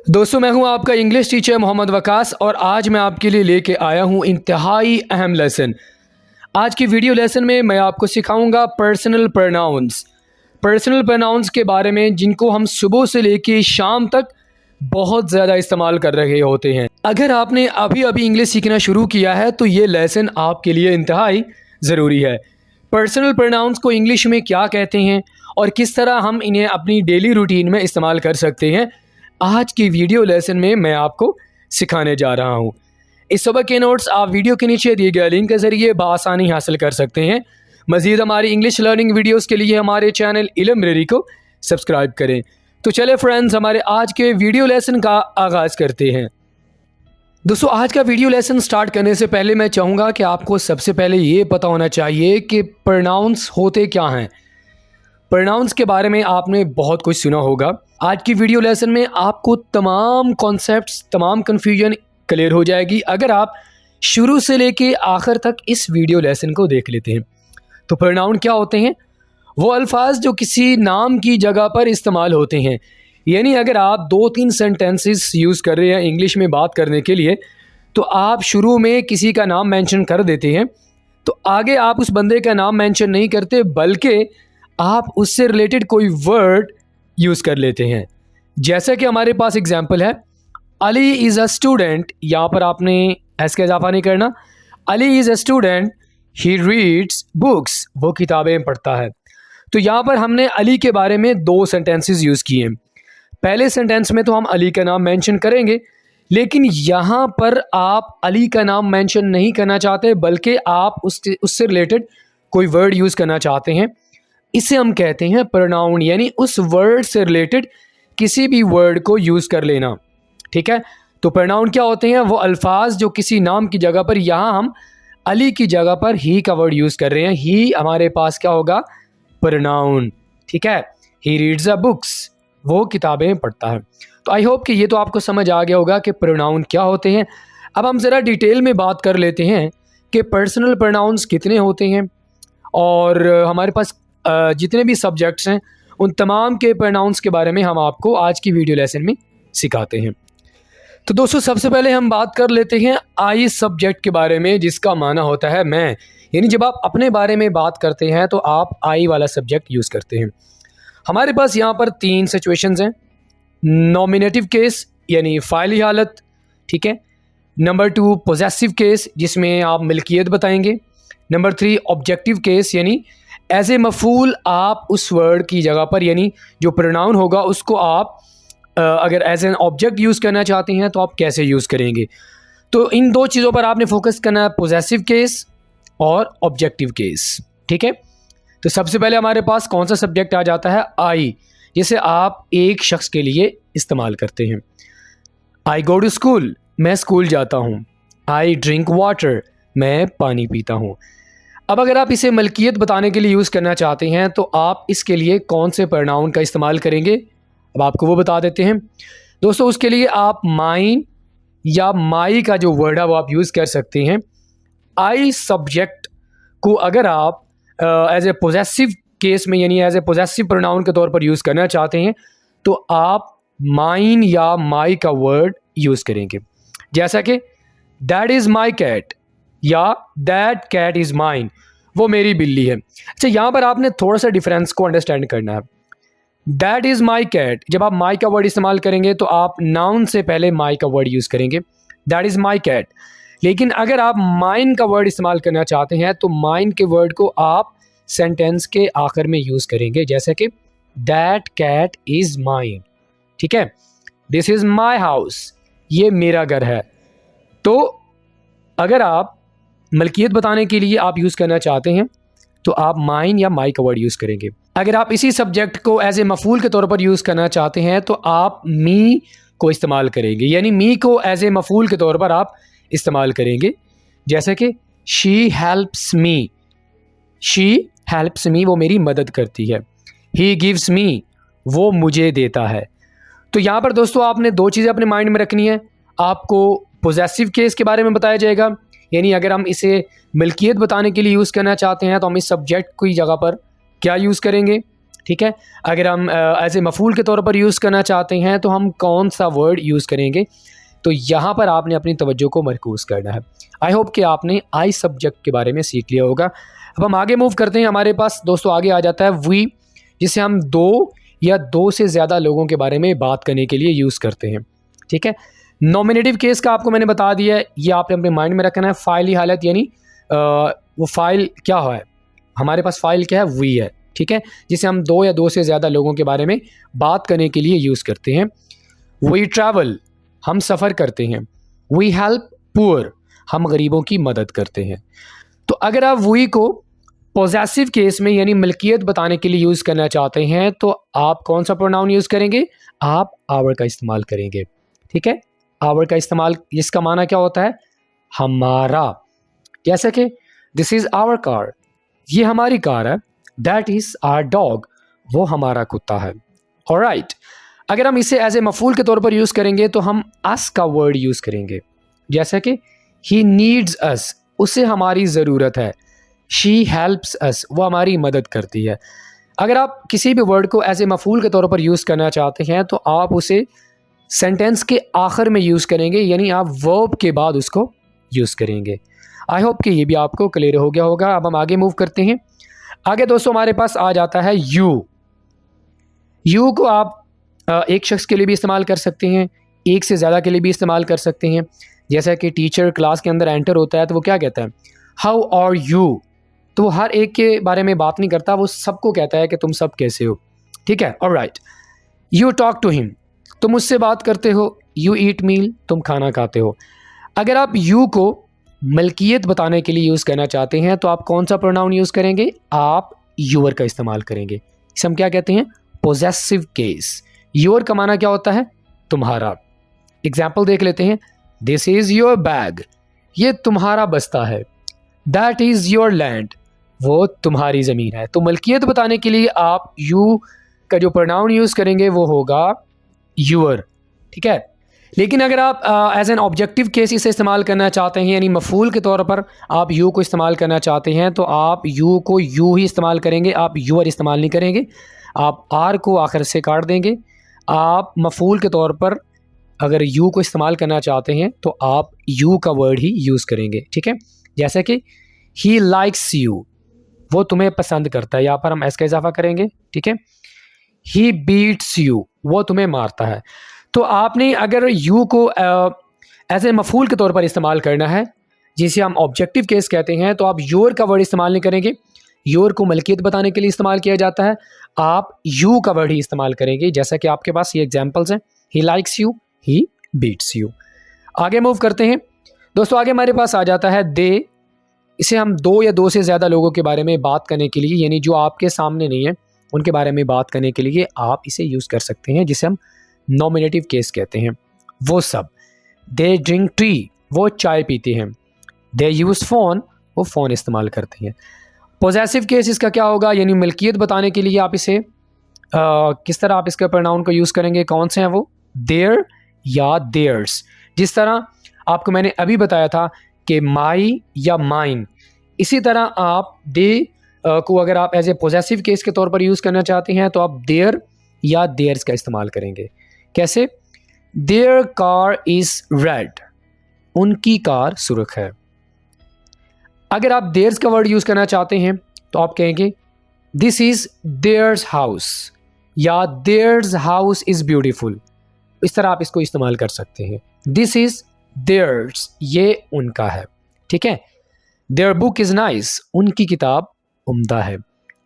दोस्तों, मैं हूं आपका इंग्लिश टीचर मोहम्मद वकास और आज मैं आपके लिए लेके आया हूं इंतहाई अहम लेसन। आज की वीडियो लेसन में मैं आपको सिखाऊंगा पर्सनल प्रोनाउंस। पर्सनल प्रोनाउंस के बारे में जिनको हम सुबह से लेके शाम तक बहुत ज़्यादा इस्तेमाल कर रहे होते हैं। अगर आपने अभी अभी इंग्लिश सीखना शुरू किया है तो ये लेसन आपके लिए इंतहाई ज़रूरी है। पर्सनल प्रोनाउंस को इंग्लिश में क्या कहते हैं और किस तरह हम इन्हें अपनी डेली रूटीन में इस्तेमाल कर सकते हैं, आज की वीडियो लेसन में मैं आपको सिखाने जा रहा हूँ। इस सबक के नोट्स आप वीडियो के नीचे दिए गए लिंक के ज़रिए बआसानी हासिल कर सकते हैं। मज़ीद हमारी इंग्लिश लर्निंग वीडियोस के लिए हमारे चैनल इल्म को सब्सक्राइब करें। तो चले फ्रेंड्स, हमारे आज के वीडियो लेसन का आगाज़ करते हैं। दोस्तों, आज का वीडियो लेसन स्टार्ट करने से पहले मैं चाहूँगा कि आपको सबसे पहले ये पता होना चाहिए कि प्रोनाउंस होते क्या हैं। प्रोनाउंस के बारे में आपने बहुत कुछ सुना होगा। आज की वीडियो लेसन में आपको तमाम कॉन्सेप्ट्स, तमाम कन्फ्यूजन क्लियर हो जाएगी अगर आप शुरू से लेके आखिर तक इस वीडियो लेसन को देख लेते हैं। तो प्रोनाउन क्या होते हैं? वो अल्फाज जो किसी नाम की जगह पर इस्तेमाल होते हैं। यानी अगर आप 2-3 सेंटेंसेस यूज़ कर रहे हैं इंग्लिश में बात करने के लिए, तो आप शुरू में किसी का नाम मेंशन कर देते हैं, तो आगे आप उस बंदे का नाम मेंशन नहीं करते बल्कि आप उससे रिलेटेड कोई वर्ड यूज़ कर लेते हैं। जैसा कि हमारे पास एग्जांपल है, अली इज़ अ स्टूडेंट। यहाँ पर आपने एस का इजाफा नहीं करना। Ali is a student, he reads books. वो किताबें पढ़ता है। तो यहाँ पर हमने अली के बारे में 2 सेंटेंसेस यूज़ किए हैं। पहले सेंटेंस में तो हम अली का नाम मेंशन करेंगे, लेकिन यहाँ पर आप अली का नाम मेंशन नहीं करना चाहते बल्कि आप उससे रिलेटेड कोई वर्ड यूज़ करना चाहते हैं। इसे हम कहते हैं प्रोनाउन, यानी उस वर्ड से रिलेटेड किसी भी वर्ड को यूज़ कर लेना। ठीक है, तो प्रोनाउन क्या होते हैं? वो अल्फाज जो किसी नाम की जगह पर, यहाँ हम अली की जगह पर ही का वर्ड यूज़ कर रहे हैं। ही हमारे पास क्या होगा? प्रोनाउन। ठीक है, ही रीड्स अ बुक्स, वो किताबें पढ़ता है। तो आई होप कि ये तो आपको समझ आ गया होगा कि प्रोनाउन क्या होते हैं। अब हम ज़रा डिटेल में बात कर लेते हैं कि पर्सनल प्रोनाउंस कितने होते हैं और हमारे पास जितने भी सब्जेक्ट्स हैं उन तमाम के प्रोनाउंस के बारे में हम आपको आज की वीडियो लेसन में सिखाते हैं। तो दोस्तों, सबसे पहले हम बात कर लेते हैं आई सब्जेक्ट के बारे में, जिसका माना होता है मैं। यानी जब आप अपने बारे में बात करते हैं तो आप आई वाला सब्जेक्ट यूज़ करते हैं। हमारे पास यहाँ पर 3 सिचुएशंस हैं। नॉमिनेटिव केस यानी फ़ाइली हालत, ठीक है। नंबर 2 पोजेसिव केस, जिसमें आप मिल्कियत बताएंगे। नंबर 3 ऑब्जेक्टिव केस, यानी एज ए मफूल आप उस वर्ड की जगह पर, यानी जो प्रोनाउन होगा उसको आप अगर एज एन ऑब्जेक्ट यूज़ करना चाहते हैं तो आप कैसे यूज़ करेंगे। तो इन 2 चीज़ों पर आपने फोकस करना है, पोजेसिव केस और ऑब्जेक्टिव केस। ठीक है, तो सबसे पहले हमारे पास कौन सा सब्जेक्ट आ जाता है? आई, जिसे आप एक शख्स के लिए इस्तेमाल करते हैं। आई गो टू स्कूल, मैं स्कूल जाता हूँ। आई ड्रिंक वाटर, मैं पानी पीता हूँ। अब अगर आप इसे मलकियत बताने के लिए यूज़ करना चाहते हैं तो आप इसके लिए कौन से प्रोनाउन का इस्तेमाल करेंगे, अब आपको वो बता देते हैं। दोस्तों, उसके लिए आप माइन या माई का जो वर्ड है वो आप यूज़ कर सकते हैं। आई सब्जेक्ट को अगर आप एज ए पोजेसिव केस में, यानी एज ए पोजेसिव प्रोनाउन के तौर पर यूज़ करना चाहते हैं तो आप माइन या माई का वर्ड यूज़ करेंगे। जैसा कि दैट इज़ माई कैट या दैट कैट इज़ माइन, वो मेरी बिल्ली है। अच्छा, यहाँ पर आपने थोड़ा सा डिफरेंस को अंडरस्टैंड करना है। दैट इज़ माई कैट, जब आप माई का वर्ड इस्तेमाल करेंगे तो आप नाउन से पहले माई का वर्ड यूज़ करेंगे, दैट इज़ माई कैट। लेकिन अगर आप माइन का वर्ड इस्तेमाल करना चाहते हैं तो माइन के वर्ड को आप सेंटेंस के आखिर में यूज़ करेंगे, जैसे कि दैट कैट इज़ माइन। ठीक है, दिस इज़ माई हाउस, ये मेरा घर है। तो अगर आप मलकियत बताने के लिए आप यूज़ करना चाहते हैं तो आप माइन या माई का वर्ड यूज़ करेंगे। अगर आप इसी सब्जेक्ट को एज ए मफूल के तौर पर यूज़ करना चाहते हैं तो आप मी को इस्तेमाल करेंगे, यानी मी को एज ए मफूल के तौर पर आप इस्तेमाल करेंगे, जैसे कि she helps me, she helps me, वो मेरी मदद करती है। ही गिव्स मी, वो मुझे देता है। तो यहाँ पर दोस्तों आपने 2 चीज़ें अपने माइंड में रखनी है। आपको पोजेसिव केस के बारे में बताया जाएगा, यानी अगर हम इसे मिल्कियत बताने के लिए यूज़ करना चाहते हैं तो हम इस सब्जेक्ट की जगह पर क्या यूज़ करेंगे? ठीक है। अगर हम एज ए मफूल के तौर पर यूज़ करना चाहते हैं तो हम कौन सा वर्ड यूज़ करेंगे, तो यहाँ पर आपने अपनी तवज्जो को मरकूज़ करना है। आई होप कि आपने आई सब्जेक्ट के बारे में सीख लिया होगा। अब हम आगे मूव करते हैं। हमारे पास दोस्तों आगे आ जाता है वी, जिसे हम दो या दो से ज़्यादा लोगों के बारे में बात करने के लिए यूज़ करते हैं। ठीक है। नॉमिनेटिव केस का आपको मैंने बता दिया है, ये आपने अपने माइंड में रखना है। फ़ाइली हालत यानी वो फ़ाइल क्या है, हमारे पास फ़ाइल क्या है, वी है। ठीक है, जिसे हम दो या दो से ज़्यादा लोगों के बारे में बात करने के लिए यूज़ करते हैं। वी ट्रैवल, हम सफ़र करते हैं। वी हेल्प पुअर, हम गरीबों की मदद करते हैं। तो अगर आप वी को पॉजेसिव केस में यानी मिल्कियत बताने के लिए यूज़ करना चाहते हैं तो आप कौन सा प्रोनाउन यूज़ करेंगे, आप आवर का इस्तेमाल करेंगे। ठीक है, आवर का इस्तेमाल, इसका माना क्या होता है, हमारा। जैसे कि दिस इज़ आवर कार, ये हमारी कार है। दैट इज़ आवर डॉग, वो हमारा कुत्ता है। ऑलराइट, अगर हम इसे एज ए मफूल के तौर पर यूज़ करेंगे तो हम अस का वर्ड यूज़ करेंगे। जैसे कि ही नीड्स अस, उसे हमारी ज़रूरत है। शी हेल्प्स अस, वो हमारी मदद करती है। अगर आप किसी भी वर्ड को एज ए मफूल के तौर पर यूज़ करना चाहते हैं तो आप उसे सेंटेंस के आखिर में यूज़ करेंगे, यानी आप वर्ब के बाद उसको यूज़ करेंगे। आई होप कि ये भी आपको क्लियर हो गया होगा। अब हम आगे मूव करते हैं। आगे दोस्तों हमारे पास आ जाता है यू। यू को आप एक शख्स के लिए भी इस्तेमाल कर सकते हैं, एक से ज़्यादा के लिए भी इस्तेमाल कर सकते हैं। जैसा कि टीचर क्लास के अंदर एंटर होता है तो वो क्या कहता है, हाउ आर यू, तो वो हर एक के बारे में बात नहीं करता, वो सबको कहता है कि तुम सब कैसे हो। ठीक है, alright. You talk to him, तुम उससे बात करते हो। यू ईट मील, तुम खाना खाते हो। अगर आप यू को मलकियत बताने के लिए यूज़ करना चाहते हैं तो आप कौन सा प्रोनाउन यूज़ करेंगे, आप यूअर का इस्तेमाल करेंगे। इसे हम क्या कहते हैं, पोजेसिव केस। यूअर का माना क्या होता है, तुम्हारा। एग्जाम्पल देख लेते हैं। दिस इज़ योर बैग, ये तुम्हारा बस्ता है। दैट इज़ योर लैंड, वो तुम्हारी ज़मीन है। तो मलकियत बताने के लिए आप यू का जो प्रोनाउन यूज़ करेंगे वो होगा यूअर। ठीक है, लेकिन अगर आप एज एन ऑब्जेक्टिव केस इसे इस्तेमाल करना चाहते हैं, यानी मफूल के तौर पर आप यू को इस्तेमाल करना चाहते हैं तो आप यू को यू ही इस्तेमाल करेंगे, आप यूअर इस्तेमाल नहीं करेंगे। आप आर को आखिर से काट देंगे। आप मफूल के तौर पर अगर यू को इस्तेमाल करना चाहते हैं तो आप यू का वर्ड ही यूज़ करेंगे। ठीक है, जैसे कि ही लाइक्स यू, वो तुम्हें पसंद करता है, यहाँ पर हम एस का इजाफा करेंगे। ठीक है, ही बीट्स यू, वो तुम्हें मारता है। तो आपने अगर यू को एज ए मफूल के तौर पर इस्तेमाल करना है, जिसे हम ऑब्जेक्टिव केस कहते हैं, तो आप योर का वर्ड इस्तेमाल नहीं करेंगे। योर को मलकियत बताने के लिए इस्तेमाल किया जाता है, आप यू का वर्ड ही इस्तेमाल करेंगे। जैसा कि आपके पास ये एग्जाम्पल्स हैं, he likes you, he beats you. आगे मूव करते हैं दोस्तों। आगे हमारे पास आ जाता है दे। इसे हम दो या दो से ज़्यादा लोगों के बारे में बात करने के लिए, यानी जो आपके सामने नहीं है उनके बारे में बात करने के लिए आप इसे यूज़ कर सकते हैं, जिसे हम नॉमिनेटिव केस कहते हैं। वो सब, दे ड्रिंक टी, वो चाय पीते हैं। दे यूज़ फ़ोन, वो फ़ोन इस्तेमाल करते हैं। पॉजेसिव केस इसका क्या होगा, यानी मिल्कियत बताने के लिए आप इसे किस तरह आप इसके प्रोनाउन को यूज़ करेंगे, कौन से हैं वो, देयर या देयर्स। जिस तरह आपको मैंने अभी बताया था कि माई या माइन, इसी तरह आप दे को अगर आप एज ए पॉजेसिव केस के तौर पर यूज़ करना चाहते हैं तो आप देयर या देयर्स का इस्तेमाल करेंगे। कैसे, देयर कार इज़ रेड, उनकी कार सुर्ख है। अगर आप देयर्स का वर्ड यूज़ करना चाहते हैं तो आप कहेंगे दिस इज़ देयर्स हाउस या देयर्स हाउस इज़ ब्यूटीफुल। इस तरह आप इसको इस्तेमाल कर सकते हैं। दिस इज़ देयर्स, ये उनका है। ठीक है, देयर बुक इज़ नाइस, उनकी किताब उम्दा है।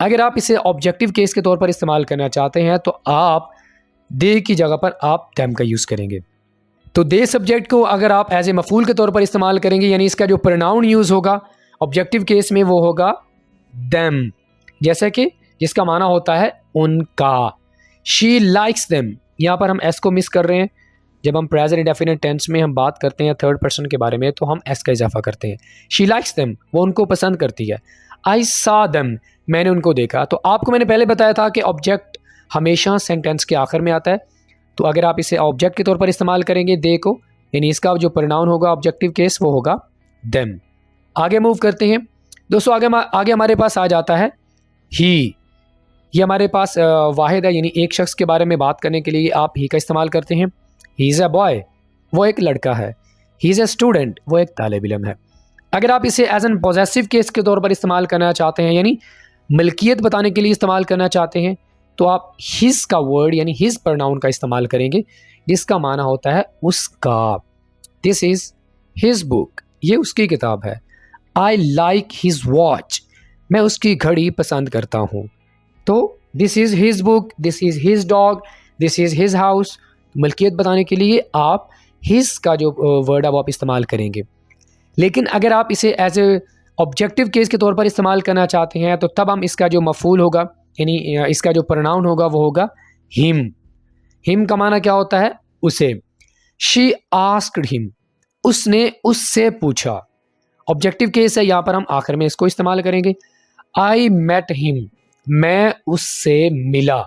अगर आप इसे ऑब्जेक्टिव केस के तौर पर इस्तेमाल करना चाहते हैं तो आप दे की जगह पर आप देम का यूज़ करेंगे। तो दे सब्जेक्ट को अगर आप एज ए मफूल के तौर पर इस्तेमाल करेंगे, यानी इसका जो प्रोनाउन यूज़ होगा ऑब्जेक्टिव केस में वो होगा देम, जैसे कि जिसका माना होता है उनका। शी लाइक्स देम, यहाँ पर हम एस को मिस कर रहे हैं। जब हम प्रेजेंट इंडेफिनिट टेंस में हम बात करते हैं थर्ड पर्सन के बारे में तो हम एस का इजाफा करते हैं। शी लाइक्स देम, वो उनको पसंद करती है। आई सा देम, मैंने उनको देखा। तो आपको मैंने पहले बताया था कि ऑब्जेक्ट हमेशा सेंटेंस के आखिर में आता है, तो अगर आप इसे ऑब्जेक्ट के तौर पर इस्तेमाल करेंगे दे को, यानी इसका जो प्रोनाउन होगा ऑब्जेक्टिव केस वो होगा देम। आगे मूव करते हैं दोस्तों। आगे हमारे पास आ जाता है ही। ये हमारे पास वाहिद है, यानी एक शख्स के बारे में बात करने के लिए आप ही का इस्तेमाल करते हैं। ही इज़ अ बॉय, वो एक लड़का है। ही इज़ अ स्टूडेंट, वो एक तालिब इल्म है। अगर आप इसे एज एन पॉजेसिव केस के तौर पर इस्तेमाल करना चाहते हैं, यानी मिल्कियत बताने के लिए इस्तेमाल करना चाहते हैं, तो आप हिज का वर्ड यानी हिज प्रोनाउन का इस्तेमाल करेंगे, जिसका माना होता है उसका। दिस इज़ हिज बुक, ये उसकी किताब है। आई लाइक हिज वॉच, मैं उसकी घड़ी पसंद करता हूँ। तो this is his book, this is his dog, this is his house. मिल्कियत बताने के लिए आप हिज का जो वर्ड है वो आप इस्तेमाल करेंगे। लेकिन अगर आप इसे एज ए ऑब्जेक्टिव केस के तौर पर इस्तेमाल करना चाहते हैं, तो तब हम इसका जो मफूल होगा यानी इसका जो प्रोनाउन होगा वो होगा हिम। हिम का माना क्या होता है? उसे। शी आस्क्ड हिम, उसने उससे पूछा। ऑब्जेक्टिव केस है, यहाँ पर हम आखिर में इसको इस्तेमाल करेंगे। आई मेट हिम, मैं उससे मिला।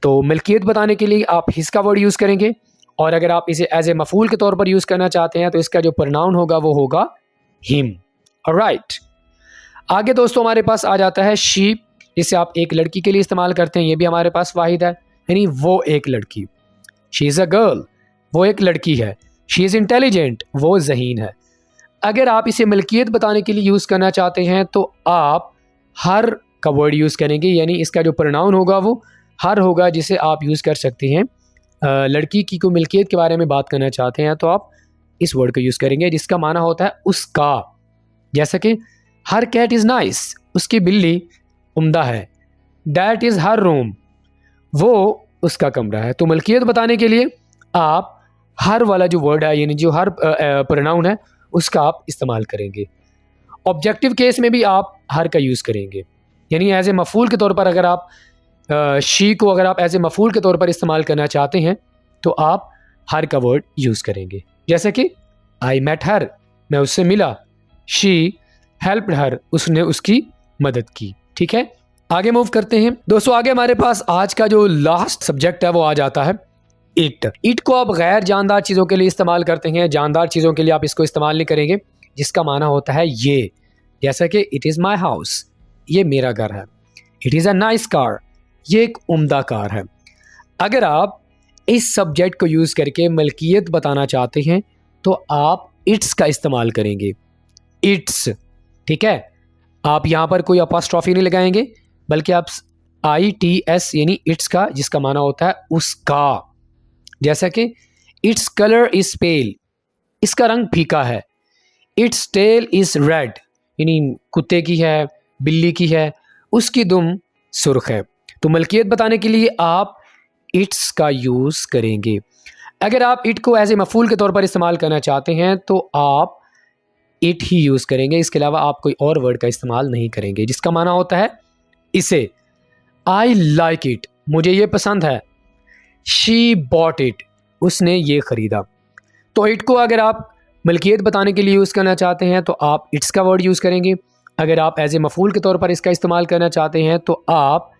तो मिल्कियत बताने के लिए आप हिज का वर्ड यूज़ करेंगे, और अगर आप इसे एज ए मफूल के तौर पर यूज़ करना चाहते हैं तो इसका जो प्रोनाउन होगा वो होगा हिम। ऑलराइट, आगे दोस्तों हमारे पास आ जाता है शी, जिसे आप एक लड़की के लिए इस्तेमाल करते हैं। ये भी हमारे पास वाहिद है, यानी वो एक लड़की। शी इज़ अ गर्ल, वो एक लड़की है। शी इज़ इंटेलिजेंट, वो ज़हीन है। अगर आप इसे मिल्कियत बताने के लिए यूज़ करना चाहते हैं तो आप हर का वर्ड यूज़ करेंगे, यानी इसका जो प्रोनाउन होगा वो हर होगा, जिसे आप यूज़ कर सकते हैं। लड़की की को मिल्कियत के बारे में बात करना चाहते हैं तो आप इस वर्ड को यूज़ करेंगे, जिसका माना होता है उसका। जैसा कि हर कैट इज़ नाइस, उसकी बिल्ली उम्दा है। दैट इज़ हर रूम, वो उसका कमरा है। तो मिल्कियत बताने के लिए आप हर वाला जो वर्ड है, यानी जो हर प्रोनाउन है, उसका आप इस्तेमाल करेंगे। ऑब्जेक्टिव केस में भी आप हर का यूज़ करेंगे, यानी एज ए मफूल के तौर पर अगर आप शी को अगर आप एज ए मफूल के तौर पर इस्तेमाल करना चाहते हैं तो आप हर का वर्ड यूज़ करेंगे। जैसे कि आई मेट हर, मैं उससे मिला। शी हेल्प्ड हर, उसने उसकी मदद की। ठीक है, आगे मूव करते हैं दोस्तों। आगे हमारे पास आज का जो लास्ट सब्जेक्ट है वो आ जाता है इट। इट को आप गैर जानदार चीज़ों के लिए इस्तेमाल करते हैं, जानदार चीज़ों के लिए आप इसको इस्तेमाल नहीं करेंगे, जिसका माना होता है ये। जैसा कि इट इज़ माई हाउस, ये मेरा घर है। It is a nice car, ये एक उम्दा कार है। अगर आप इस सब्जेक्ट को यूज़ करके मलकियत बताना चाहते हैं तो आप इट्स का इस्तेमाल करेंगे। इट्स, ठीक है। आप यहाँ पर कोई अपॉस्ट्रोफी नहीं लगाएंगे, बल्कि आप ITS यानी इट्स का, जिसका माना होता है उसका। जैसा कि इट्स कलर इज़ पेल, इसका रंग फीका है। इट्स टेल इज़ रेड, यानी कुत्ते की है, बिल्ली की है, उसकी दुम सुर्ख है। तो मलकियत बताने के लिए आप इट्स का यूज़ करेंगे। अगर आप इट को एज ए मफूल के तौर पर इस्तेमाल करना चाहते हैं तो आप इट ही यूज़ करेंगे, इसके अलावा आप कोई और वर्ड का इस्तेमाल नहीं करेंगे, जिसका माना होता है इसे। आई लाइक इट, मुझे ये पसंद है। शी बॉट इट, उसने ये ख़रीदा। तो इट को अगर आप मलकियत बताने के लिए यूज़ करना चाहते हैं तो आप इट्स का वर्ड यूज़ करेंगे। अगर आप एज ए मफूल के तौर पर इसका इस्तेमाल करना चाहते हैं तो आप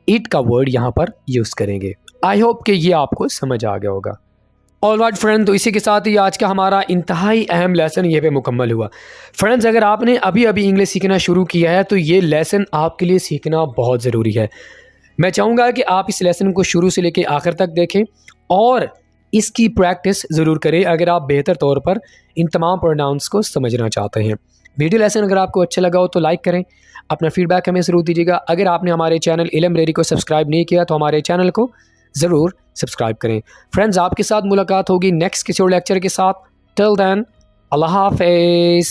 इट का वर्ड यहाँ पर यूज़ करेंगे। आई होप कि ये आपको समझ आ गया होगा। ऑल राइट फ्रेंड, तो इसी के साथ ही आज का हमारा इंतहाई अहम लेसन ये पे मुकम्मल हुआ। फ्रेंड्स, अगर आपने अभी अभी इंग्लिश सीखना शुरू किया है तो ये लेसन आपके लिए सीखना बहुत ज़रूरी है। मैं चाहूँगा कि आप इस लेसन को शुरू से लेकर आखिर तक देखें और इसकी प्रैक्टिस ज़रूर करें अगर आप बेहतर तौर पर इन तमाम प्रोनाउंस को समझना चाहते हैं। वीडियो लेसन अगर आपको अच्छा लगा हो तो लाइक करें, अपना फीडबैक हमें ज़रूर दीजिएगा। अगर आपने हमारे चैनल इल्म रेडी को सब्सक्राइब नहीं किया तो हमारे चैनल को ज़रूर सब्सक्राइब करें। फ्रेंड्स, आपके साथ मुलाकात होगी नेक्स्ट किसी और लेक्चर के साथ। टिल देन, अल्लाह हाफ़िज़।